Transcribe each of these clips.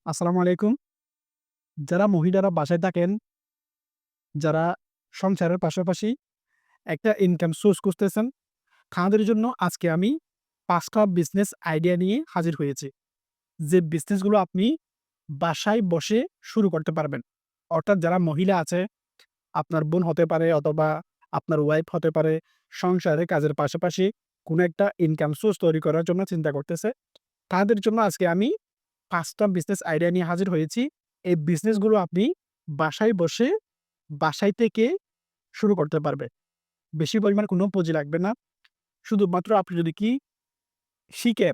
আসসালামু আলাইকুম। যারা মহিলারা বাসায় থাকেন, যারা সংসারের পাশাপাশি একটা ইনকাম সোর্স খুঁজতেছেন, তাদের জন্য আজকে আমি ৫ টা বিজনেস আইডিয়া নিয়ে হাজির হয়েছি। যে বিজনেসগুলো আপনি বাসায় বসে শুরু করতে পারবেন। অর্থাৎ যারা মহিলা আছে, আপনার বোন হতে পারে অথবা আপনার ওয়াইফ হতে পারে, সংসারে কাজের পাশাপাশি কোনো একটা ইনকাম সোর্স তৈরি করার জন্য চিন্তা করতেছে। তাদের জন্য আজকে আমি ৫ টা বিজনেস আইডিয়া নিয়ে হাজির হয়েছি। এই বিজনেসগুলো আপনি বাসায় বসে, বাসায় থেকে শুরু করতে পারবে। বেশি পরিমাণ কোনো পুঁজি লাগবে না। শুধুমাত্র আপনি যদি শিখে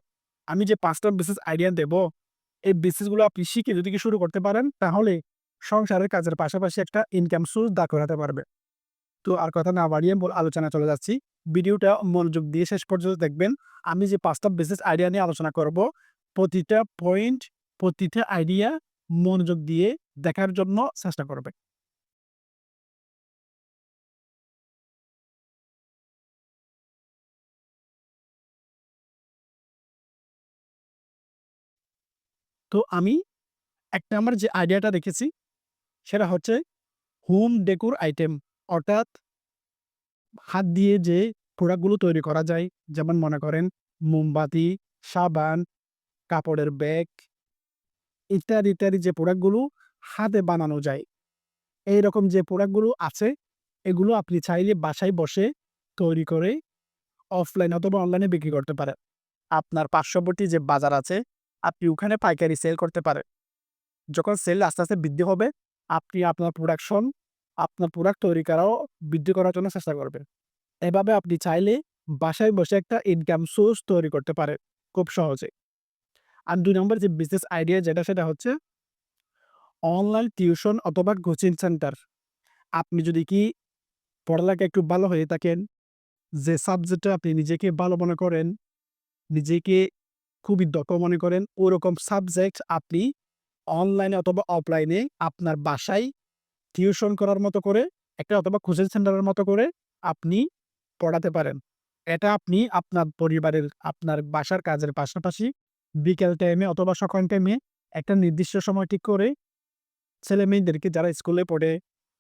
আমি যে ৫ টা বিজনেস আইডিয়া দেব, এই বিজনেসগুলো আপনি শিখে যদি শুরু করতে পারেন, তাহলে সংসারের কাজের পাশাপাশি একটা ইনকাম সোর্স দাঁড় করাতে পারবে। তো আর কথা না বাড়িয়ে মূল আলোচনায় চলে যাচ্ছি। ভিডিওটা মনোযোগ দিয়ে শেষ পর্যন্ত দেখবেন। আমি যে ৫ টা বিজনেস আইডিয়া নিয়ে আলোচনা করব, প্রতিটা পয়েন্ট, প্রতিটা আইডিয়া মনোযোগ দিয়ে দেখার জন্য চেষ্টা করবেন। তো আমি ১ নাম্বার যে আইডিয়াটা রেখেছি, সেটা হচ্ছে হোম ডেকোর আইটেম। অর্থাৎ হাত দিয়ে যে প্রোডাক্ট গুলো তৈরি করা যায়, যেমন মনে করেন মোমবাতি, সাবান, কাপড়ের ব্যাগ ইত্যাদি, ইত্যাদি যে প্রোডাক্ট গুলো হাতে বানানো যায়। এইরকম যে প্রোডাক্ট গুলো আছে, এগুলো আপনি চাইলে বাসায় বসে তৈরি করে অফলাইন অথবা অনলাইনে বিক্রি করতে পারেন। আপনার পার্শ্ববর্তী যে বাজার আছে, আপনি ওখানে পাইকারি সেল করতে পারেন। যখন সেল আস্তে, আস্তে বৃদ্ধি হবে, আপনি আপনার প্রোডাকশন, আপনার প্রোডাক্ট তৈরি করাও বৃদ্ধি করার জন্য চেষ্টা করবেন। এভাবে আপনি চাইলে বাসায় বসে একটা ইনকাম সোর্স তৈরি করতে পারেন খুব সহজে। আর ২ নম্বর যে বিজনেস আইডিয়া যেটা সেটা হচ্ছে অনলাইন টিউশন অথবা কোচিং সেন্টার। আপনি যদি পড়ালেখায় একটু ভালো হয়ে থাকেন, যে সাবজেক্টে আপনি নিজেকে ভালো মনে করেন, নিজেকে খুবই দক্ষ মনে করেন, ওরকম সাবজেক্ট আপনি অনলাইনে অথবা অফলাইনে আপনার বাসায় টিউশন করার মতো করে একটা অথবা কোচিং সেন্টারের মতো করে আপনি পড়াতে পারেন। এটা আপনি আপনার পরিবারের, আপনার বাসার কাজের পাশাপাশি বিকেল টাইমে অথবা সকাল টাইমে একটা নির্দিষ্ট সময় ঠিক করে ছেলেমেয়েদেরকে যারা স্কুলে পড়ে,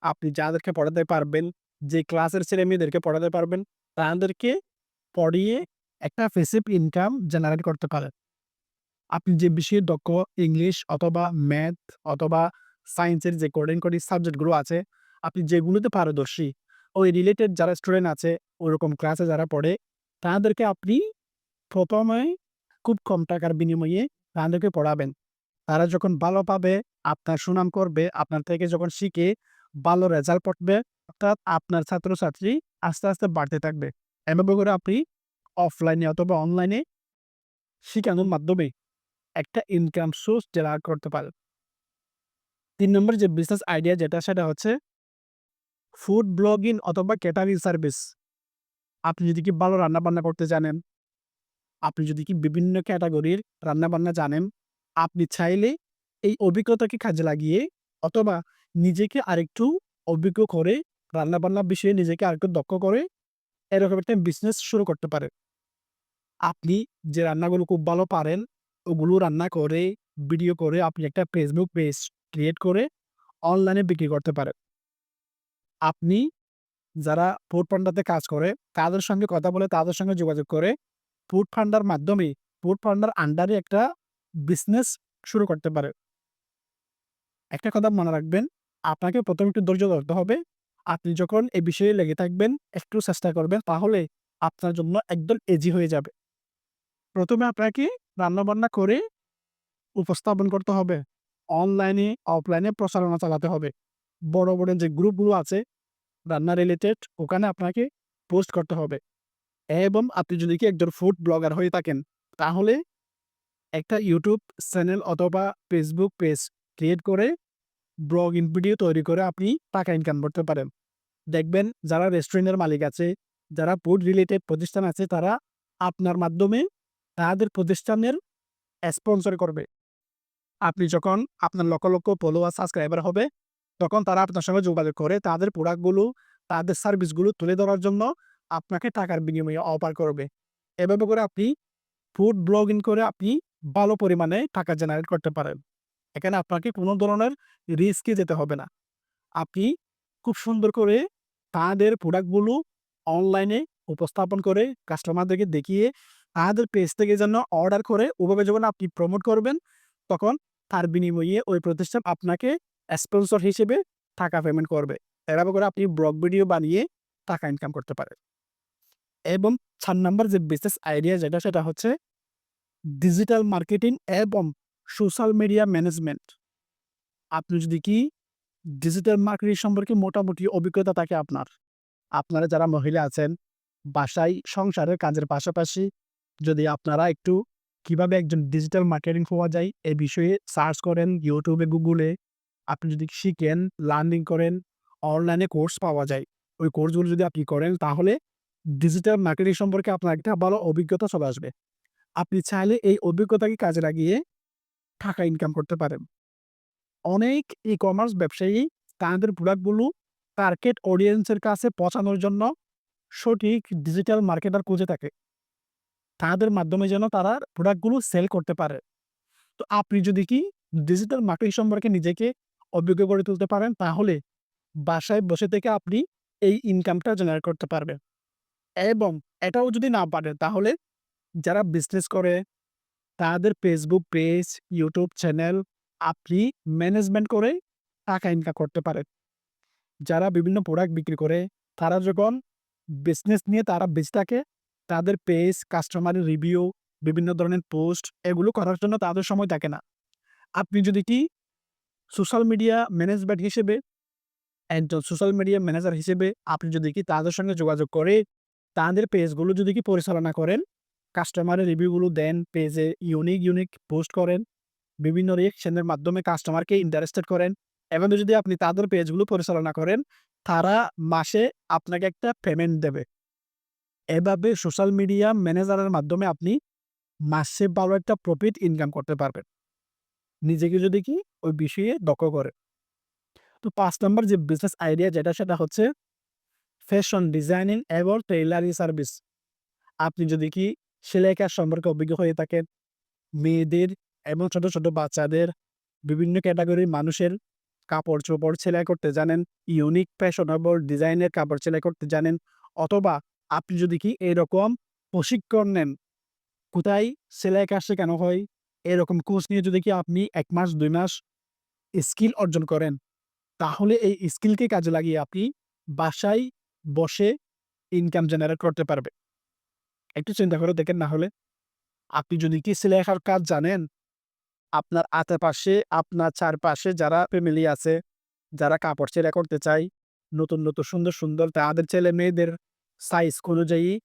আপনি যাদেরকে পড়াতে পারবেন, যে ক্লাসের ছেলেমেয়েদেরকে পড়াতে পারবেন, তাদেরকে পড়িয়ে একটা প্যাসিভ ইনকাম জেনারেট করতে পারেন। আপনি যে বিষয়ে দক্ষ, ইংলিশ অথবা ম্যাথ অথবা সায়েন্সের যে কোডিং সাবজেক্টগুলো আছে, আপনি যেগুলোতে পারদর্শী, ওই রিলেটেড যারা স্টুডেন্ট আছে, ওরকম ক্লাসে যারা পড়ে, তাদেরকে আপনি ১ম এ খুব কম টাকার বিনিময়ে তাদেরকে পড়াবেন। তারা যখন ভালো পাবে, আপনার সুনাম করবে, আপনার থেকে যখন শিখে ভালো রেজাল্ট করবে, অর্থাৎ আপনার ছাত্রছাত্রী আস্তে, আস্তে বাড়তে থাকবে। এভাবে করে আপনি অফলাইনে অথবা অনলাইনে শিখানোর মাধ্যমে একটা ইনকাম সোর্স জেনারেট করতে পারেন। ৩ নম্বর যে বিজনেস আইডিয়া যেটা সেটা হচ্ছে ফুড ব্লগিং অথবা ক্যাটারিং সার্ভিস। আপনি যদি ভালো রান্নাবান্না করতে জানেন, আপনি যদি বিভিন্ন ক্যাটেগরির রান্নাবান্না জানেন, আপনি চাইলে এই অভিজ্ঞতাকে কাজে লাগিয়ে অথবা নিজেকে আরেকটু অভিজ্ঞ করে রান্নাবান্না বিষয়ে নিজেকে আরেকটু দক্ষ করে এরকম একটা বিজনেস শুরু করতে পারেন। আপনি যে রান্নাগুলো খুব ভালো পারেন, ওগুলো রান্না করে, ভিডিও করে আপনি একটা Facebook পেজ ক্রিয়েট করে অনলাইনে বিক্রি করতে পারেন। আপনি যারা ফুড পান্ডাতে কাজ করে, তাদের সঙ্গে কথা বলে তাদের সঙ্গে যোগাযোগ করে ফুড পান্ডার মাধ্যমে ফুড পান্ডার আন্ডারে একটা বিজনেস শুরু করতে পারেন। একটা কথা মনে রাখবেন, আপনাকে ১ম একটু ধৈর্য ধরতে হবে। আপনি যখন এই বিষয়ে লেগে থাকবেন, একটু চেষ্টা করবেন, তাহলে আপনার জন্য একদম ইজি হয়ে যাবে। ১ম এ আপনাকে রান্নাবান্না করে উপস্থাপন করতে হবে। অনলাইনে, অফলাইনে প্রচারণা চালাতে হবে। বড়, বড় যে গ্রুপগুলো আছে রান্না রিলেটেড, ওখানে আপনাকে পোস্ট করতে হবে। এবং আপনি যদি একজন ফুড ব্লগার হয়ে থাকেন, তাহলে একটা YouTube চ্যানেল অথবা Facebook পেজ ক্রিয়েট করে ব্লগিং ভিডিও তৈরি করে আপনি টাকা ইনকাম করতে পারেন। দেখবেন যারা রেস্টুরেন্টের মালিক আছে, যারা ফুড রিলেটেড প্রতিষ্ঠান আছে, তারা আপনার মাধ্যমে তাদের প্রতিষ্ঠানের স্পন্সর করবে। আপনি যখন আপনার লক্ষ, লক্ষ ফলোয়ার সাবস্ক্রাইবার হবে, তখন তারা আপনার সঙ্গে যোগাযোগ করে তাদের প্রোডাক্ট গুলো, তাদের সার্ভিস গুলো তুলে ধরার জন্য আপনাকে টাকার বিনিময়ে অফার করবে। এভাবে করে আপনি ফুড ব্লগিং করে আপনি ভালো পরিমাণে টাকা জেনারেট করতে পারেন। এখানে আপনাকে কোনো ধরনের রিস্কে যেতে হবে না। আপনি খুব সুন্দর করে তাদের প্রোডাক্টগুলো অনলাইনে উপস্থাপন করে কাস্টমারদেরকে দেখিয়ে তাদের পেজ থেকে যেন অর্ডার করে ওভাবে যখন আপনি প্রমোট করবেন, তখন তার বিনিময়ে ওই প্রতিষ্ঠান আপনাকে স্পন্সর হিসেবে টাকা পেমেন্ট করবে। এভাবে করে আপনি ব্লগ ভিডিও বানিয়ে টাকা ইনকাম করতে পারেন। এবং ৪ নাম্বার যে বিজনেস আইডিয়া সেটা হচ্ছে ডিজিটাল মার্কেটিং এবং সোশ্যাল মিডিয়া ম্যানেজমেন্ট। আপনি যদি ডিজিটাল মার্কেটিং সম্পর্কে মোটামুটি অভিজ্ঞতা থাকে আপনারা যারা মহিলা আছেন, বাসায় সংসারের কাজের পাশাপাশি যদি আপনারা একটু কিভাবে একজন ডিজিটাল মার্কেটিং হওয়া যায় এ বিষয়ে সার্চ করেন YouTube এ, Google এ, আপনি যদি শিখেন, লার্নিং করেন, অনলাইনে কোর্স পাওয়া যায়। ওই কোর্সগুলো যদি আপনি করেন তাহলে ডিজিটাল মার্কেটিং সম্পর্কে আপনার একটা ভালো অভিজ্ঞতা চলে আসবে। আপনি চাইলে এই অভিজ্ঞতাকে কাজে লাগিয়ে টাকা ইনকাম করতে পারেন। অনেক ই-কমার্স ব্যবসায়ী তাদের প্রোডাক্টগুলো টার্গেট অডিয়েন্স এর কাছে পৌঁছানোর জন্য সঠিক ডিজিটাল মার্কেটার খুঁজে থাকে। তাদের মাধ্যমে যেন তারা প্রোডাক্টগুলো সেল করতে পারে। তো আপনি যদি ডিজিটাল মার্কেটিং সম্পর্কে নিজেকে অভিজ্ঞ করে তুলতে পারেন, তাহলে বাসায় বসে থেকে আপনি এই ইনকামটা জেনারেট করতে পারবেন। এবং এটাও যদি না পারেন, তাহলে যারা বিজনেস করে তাদের Facebook পেজ, YouTube চ্যানেল আপনি ম্যানেজমেন্ট করে টাকা ইনকাম করতে পারেন। যারা বিভিন্ন প্রোডাক্ট বিক্রি করে, তারা যখন বিজনেস নিয়ে তারা বেঁচে থাকে, তাদের পেজ, কাস্টমারের রিভিউ, বিভিন্ন ধরনের পোস্ট এগুলো করার জন্য তাদের সময় থাকে না। আপনি যদি সোশ্যাল মিডিয়া ম্যানেজমেন্ট হিসেবে একজন সোশ্যাল মিডিয়া ম্যানেজার হিসেবে আপনি যদি তাদের সঙ্গে যোগাযোগ করে তাদের পেজগুলো যদি পরিচালনা করেন, কাস্টমারের রিভিউগুলো দেন, পেজে ইউনিক পোস্ট করেন, বিভিন্ন রিঅ্যাকশনের মাধ্যমে কাস্টমারকে ইন্টারেস্টেড করেন এবং যদি আপনি তাদের পেজগুলো পরিচালনা করেন, তারা মাসে আপনাকে একটা পেমেন্ট দেবে। এভাবে সোশ্যাল মিডিয়া ম্যানেজারের মাধ্যমে আপনি মাসে ভালো একটা প্রফিট ইনকাম করতে পারবেন। নিজেকে যদি ওই বিষয়ে দক্ষ করেন। তো ৫ নাম্বার যে বিজনেস আইডিয়া সেটা হচ্ছে ফ্যাশন ডিজাইনিং এবং টেইলারিং সার্ভিস। আপনি যদি সেলাই কাজ সম্পর্কে অভিজ্ঞ হয়ে থাকেন, মেয়েদের এবং ছোট বাচ্চাদের বিভিন্ন ক্যাটেগরির মানুষের কাপড়-চোপড় সেলাই করতে জানেন, ইউনিক ফ্যাশনেবল ডিজাইনের কাপড় সেলাই করতে জানেন, অথবা আপনি যদি এরকম প্রশিক্ষণ নেন, কোথায় সেলাই কাজ শেখানো হয়, এরকম কোর্স নিয়ে যদি আপনি ১ মাস ২ মাস স্কিল অর্জন করেন, তাহলে এই স্কিলকে কাজে লাগিয়ে আপনি বাসায় বসে ইনকাম জেনারেট করতে পারবেন। একটু চিন্তা করে দেখেন না হলে। আপনি যদি সেলাই কাজ জানেন, আপনার আশেপাশে, আপনার চারপাশে যারা ফ্যামিলি আছে, যারা কাপড় সেলাই করতে চায়, নতুন সুন্দর তাদের ছেলে-মেয়েদের সাইজ অনুযায়ী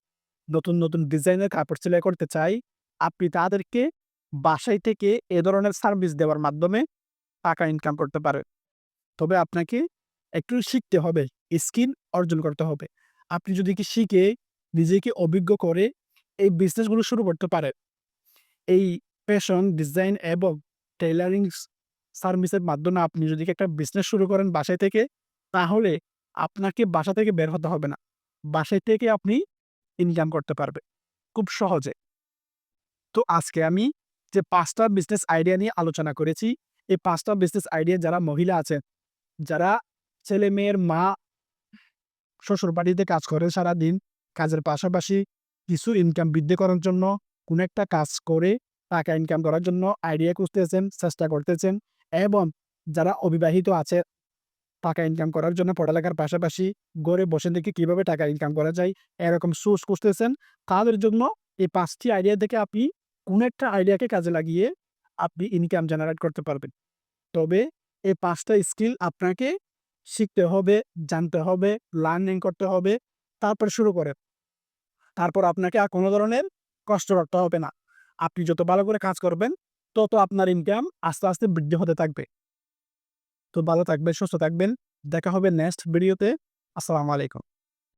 নতুন ডিজাইনের কাপড় সেলাই করতে চায়, আপনি তাদেরকে বাসায় থেকে এ ধরনের সার্ভিস দেওয়ার মাধ্যমে টাকা ইনকাম করতে পারেন। তবে আপনাকে একটু শিখতে হবে, স্কিল অর্জন করতে হবে। আপনি যদি শিখে নিজেকে অভিজ্ঞ করে এই বিজনেসগুলো শুরু করতে পারেন, এই ফ্যাশন ডিজাইন এবং টেইলারিং সার্ভিসের মাধ্যমে আপনি যদি একটা বিজনেস শুরু করেন বাসায় থেকে, তাহলে আপনাকে বাসা থেকে বের হতে হবে না। বাসায় থেকে আপনি ইনকাম করতে পারবেন খুব সহজে। তো আজকে আমি যে ৫ টা বিজনেস আইডিয়া নিয়ে আলোচনা করেছি, এই ৫ টা বিজনেস আইডিয়া যারা মহিলা আছেন, যারা ছেলে-মেয়ের মা, শ্বশুরবাড়িতে কাজ করে সারাদিন, কাজের পাশাপাশি কিছু ইনকাম বৃদ্ধি করার জন্য কোনো একটা কাজ করে টাকা ইনকাম করার জন্য আইডিয়া খুঁজতেছেন, চেষ্টা করতেছেন এবং যারা অবিবাহিত আছে টাকা ইনকাম করার জন্য পড়ালেখার পাশাপাশি ঘরে বসে থেকে কিভাবে টাকা ইনকাম করা যায় এরকম সোর্স খুঁজতেছেন, তাদের জন্য এই ৫ টি আইডিয়া থেকে আপনি কোনো একটা আইডিয়াকে কাজে লাগিয়ে আপনি ইনকাম জেনারেট করতে পারবেন। তবে এই ৫ টা স্কিল আপনাকে শিখতে হবে, জানতে হবে, লার্নিং করতে হবে, তারপর শুরু করেন। তারপর আপনাকে আর কোনো ধরনের কষ্ট করতে হবে না। আপনি যত ভালো করে কাজ করবেন, তত আপনার ইনকাম আস্তে বৃদ্ধি হতে থাকবে। তো ভালো থাকবেন, সুস্থ থাকবেন। দেখা হবে নেক্সট ভিডিওতে। আসসালামু আলাইকুম।